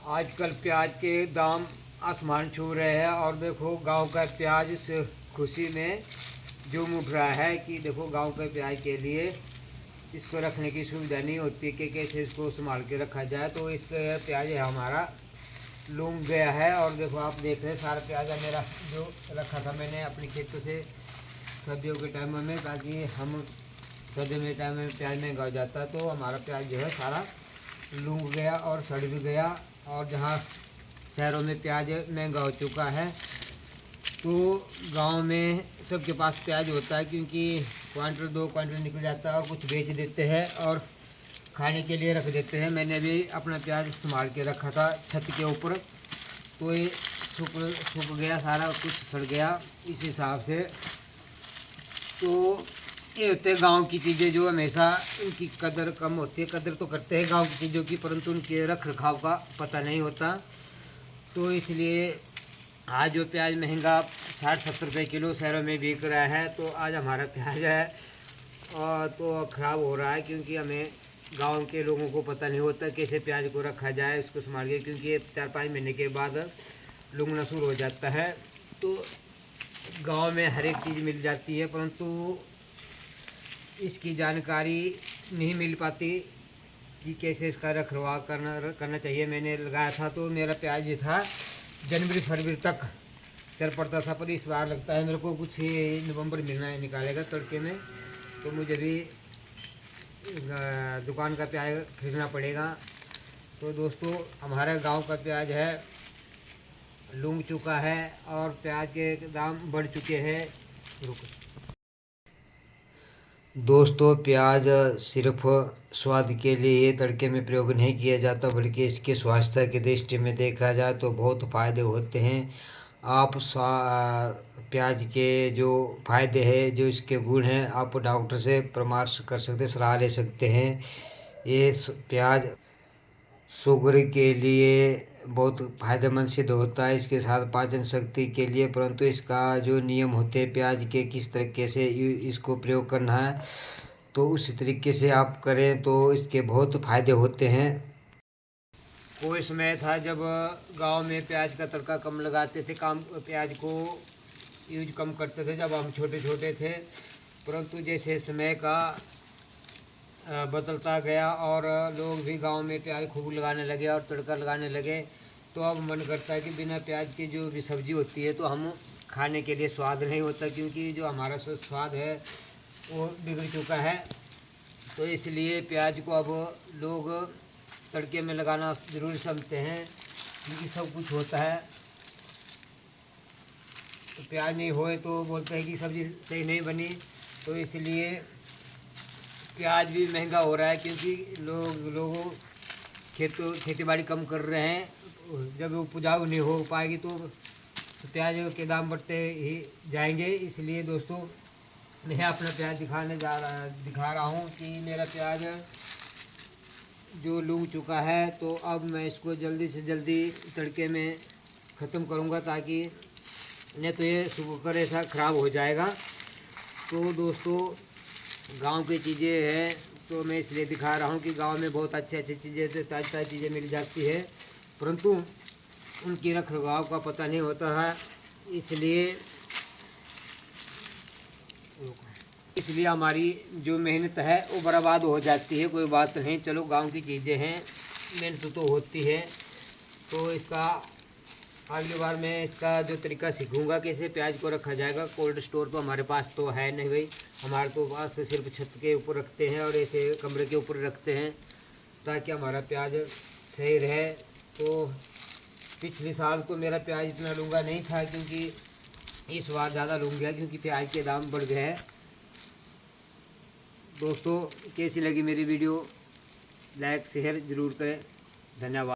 आजकल प्याज के दाम आसमान छू रहे हैं और देखो गांव का प्याज इस खुशी में झूम उठ रहा है कि देखो गांव के प्याज के लिए इसको रखने की सुविधा नहीं होती कि कैसे इसको संभाल के रखा जाए। तो इस प्याज है हमारा लूंग गया है और देखो आप देख रहे हैं सारा प्याज है मेरा जो रखा था मैंने अपने खेतों से सर्दियों के टाइम में, ताकि हम सर्दियों के टाइम में प्याज महंगा हो जाता है तो हमारा प्याज जो है सारा लूंग गया और सड़ भी गया। और जहाँ शहरों में प्याज महंगा हो चुका है तो गांव में सबके पास प्याज होता है, क्योंकि क्वांटल 2 क्वांटल निकल जाता है और कुछ बेच देते हैं और खाने के लिए रख देते हैं। मैंने भी अपना प्याज संभाल के रखा था छत के ऊपर, तो ये सूख गया सारा कुछ सड़ गया इस हिसाब से। तो ये होते हैं गाँव की चीज़ें जो हमेशा उनकी कदर कम होती है। कदर तो करते हैं गांव की चीज़ों की, परंतु उनके रख रखाव का पता नहीं होता। तो इसलिए आज जो प्याज महंगा 60-70 रुपये किलो शहरों में बिक रहा है, तो आज हमारा प्याज है और तो ख़राब हो रहा है, क्योंकि हमें गांव के लोगों को पता नहीं होता कैसे प्याज को रखा जाए उसको संभाल के, क्योंकि 4-5 महीने के बाद लूंगना शुरू हो जाता है। तो गांव में हर एक चीज़ मिल जाती है, परंतु इसकी जानकारी नहीं मिल पाती कि कैसे इसका रखरखाव करना चाहिए। मैंने लगाया था तो मेरा प्याज ये था जनवरी फरवरी तक चल पड़ता था, पर इस बार लगता है मेरे को कुछ नवंबर महीना निकालेगा तड़के में, तो मुझे भी दुकान का प्याज खरीदना पड़ेगा। तो दोस्तों हमारे गांव का प्याज है लूंग चुका है और प्याज के दाम बढ़ चुके हैं। दोस्तों प्याज सिर्फ स्वाद के लिए तड़के में प्रयोग नहीं किया जाता, बल्कि इसके स्वास्थ्य की दृष्टि में देखा जाए तो बहुत फ़ायदे होते हैं। आप प्याज के जो फ़ायदे हैं, जो इसके गुण हैं, आप डॉक्टर से परामर्श कर सकते, सलाह ले सकते हैं। ये प्याज शुगर के लिए बहुत फायदेमंद सिद्ध होता है, इसके साथ पाचन शक्ति के लिए। परंतु इसका जो नियम होते हैं प्याज के किस तरीके से इसको प्रयोग करना है, तो उसी तरीके से आप करें तो इसके बहुत फ़ायदे होते हैं। कोई समय था जब गांव में प्याज का तड़का कम लगाते थे, प्याज को यूज कम करते थे जब हम छोटे छोटे थे। परंतु जैसे समय का बदलता गया और लोग भी गांव में प्याज खूब लगाने लगे और तड़का लगाने लगे, तो अब मन करता है कि बिना प्याज की जो भी सब्ज़ी होती है तो हम खाने के लिए स्वाद नहीं होता, क्योंकि जो हमारा स्वाद है वो बिगड़ चुका है। तो इसलिए प्याज को अब लोग तड़के में लगाना ज़रूरी समझते हैं, क्योंकि सब कुछ होता है। तो प्याज नहीं होए तो बोलते हैं कि सब्ज़ी सही नहीं बनी। तो इसलिए प्याज भी महंगा हो रहा है, क्योंकि लोगों खेती बाड़ी कम कर रहे हैं। जब उपजाऊ नहीं हो पाएगी तो प्याज के दाम बढ़ते ही जाएंगे। इसलिए दोस्तों मैं अपना प्याज दिखा रहा हूँ कि मेरा प्याज जो लूंग चुका है, तो अब मैं इसको जल्दी से जल्दी तड़के में ख़त्म करूँगा, ताकि नहीं तो ये सूख ऐसा ख़राब हो जाएगा। तो दोस्तों गांव की चीज़ें हैं तो मैं इसलिए दिखा रहा हूँ कि गांव में बहुत अच्छी चीज़ें से ताज़ी चीज़ें मिल जाती है, परंतु उनकी रख रखाव का पता नहीं होता है। इसलिए हमारी जो मेहनत है वो बर्बाद हो जाती है। कोई बात नहीं, चलो गांव की चीज़ें हैं, मेहनत तो होती है। तो इसका अगली बार मैं इसका जो तरीका सीखूंगा कैसे प्याज को रखा जाएगा। कोल्ड स्टोर तो हमारे पास तो है नहीं भाई, हमारे तो पास सिर्फ छत के ऊपर रखते हैं और ऐसे कमरे के ऊपर रखते हैं, ताकि हमारा प्याज सही रहे। तो पिछले साल तो मेरा प्याज इतना लूँगा नहीं था, क्योंकि इस बार ज़्यादा लूँग गया क्योंकि प्याज के दाम बढ़ गए हैं। दोस्तों कैसी लगी मेरी वीडियो, लाइक शेयर ज़रूर करें। धन्यवाद।